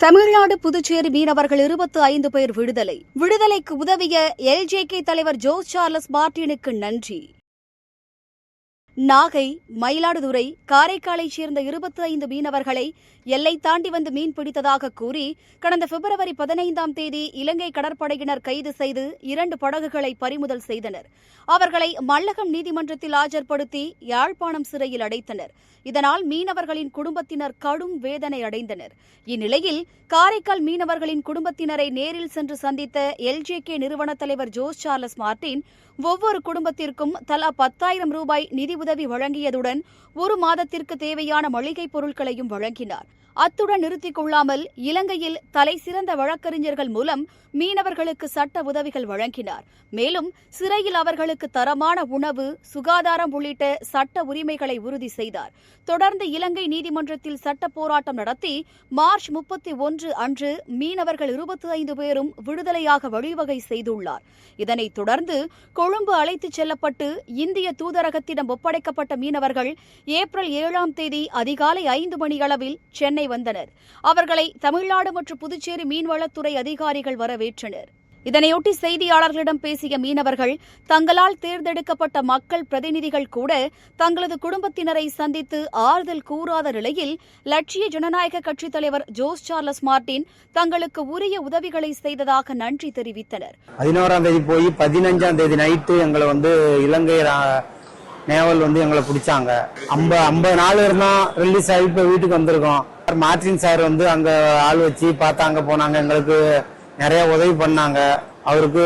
தமிழ்நாடு புதுச்சேரி மீனவர்கள் 25 பேர் விடுதலைக்கு உதவிய LJK தலைவர் ஜோஸ் சார்லஸ் மார்டினுக்கு நன்றி. நாகை, மயிலாடுதுறை, காரைக்காலைச் சேர்ந்த 25 மீனவர்களை எல்லை தாண்டி வந்து மீன் பிடித்ததாக கூறி கடந்த பிப்ரவரி 15ஆம் தேதி இலங்கை கடற்படையினர் கைது செய்து 2 படகுகளை பறிமுதல் செய்தனர். அவர்களை மல்லகம் நீதிமன்றத்தில் ஆஜர்படுத்தி யாழ்ப்பாணம் சிறையில் அடைத்தனர். இதனால் மீனவர்களின் குடும்பத்தினர் கடும் வேதனை அடைந்தனர். இந்நிலையில் காரைக்கால் மீனவர்களின் குடும்பத்தினரை நேரில் சென்று சந்தித்த LJK நிறுவன தலைவர் ஜோஸ் சார்லஸ் மார்டின் ஒவ்வொரு குடும்பத்திற்கும் தலா 10,000 ரூபாய் நிதி உதவி வழங்கியதுடன் 1 மாதத்திற்கு தேவையான மளிகைப் பொருட்களையும் வழங்கினார். அத்துடன் நிறுத்திக் கொள்ளாமல் இலங்கையில் தலைசிறந்த வழக்கறிஞர்கள் மூலம் மீனவர்களுக்கு சட்ட உதவிகள் வழங்கினார். மேலும் சிறையில் அவர்களுக்கு தரமான உணவு, சுகாதாரம் உள்ளிட்ட சட்ட உரிமைகளை உறுதி செய்தார். தொடர்ந்து இலங்கை நீதிமன்றத்தில் சட்ட போராட்டம் நடத்தி மார்ச் 31 அன்று மீனவர்கள் 25 பேரும் விடுதலையாக வழிவகை செய்துள்ளார். இதனைத் தொடர்ந்து கொழும்பு அழைத்துச் செல்லப்பட்டு இந்திய தூதரகத்திடம் ஒப்படைக்கப்பட்ட மீனவர்கள் ஏப்ரல் 7ஆம் தேதி அதிகாலை 5 மணியளவில் சென்னை வந்தனர். அவர்களை தமிழ்நாடு மற்றும் புதுச்சேரி மீன்வளத்துறை அதிகாரிகள் வரவேற்றனர். இதனையொட்டி செய்தியாளர்களிடம் பேசிய மீனவர்கள், தங்களால் தேர்ந்தெடுக்கப்பட்ட மக்கள் பிரதிநிதிகள் கூட தங்களது குடும்பத்தினரை சந்தித்து ஆறுதல் கூறாத நிலையில் லட்சிய ஜனநாயக கட்சித் தலைவர் ஜோஸ் சார்லஸ் மார்டின் தங்களுக்கு உரிய உதவிகளை செய்ததாக நன்றி தெரிவித்தனர். 11ஆம் தேதி போய் 15ஆம் தேதி நைட்டு எங்களை இலங்கை நேவல் எங்களை பிடிச்சாங்க. 50 நாள் இருந்தா ரிலீஸ் ஆகி இப்ப வீட்டுக்கு வந்திருக்கோம். மார்டின் சார் அங்க ஆள் வச்சு பார்த்தாங்க, போனாங்க, எங்களுக்கு நிறைய உதவி பண்ணாங்க. அவருக்கு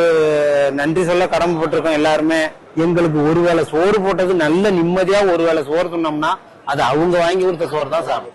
நன்றி சொல்ல கடமைப்பட்டிருக்கோம். எல்லாருமே எங்களுக்கு ஒருவேளை சோறு போட்டது நல்ல நிம்மதியா ஒருவேளை சோறு சொன்னோம்னா அது அவங்க வாங்கி கொடுத்த சோறு தான் சாப்பிடும்.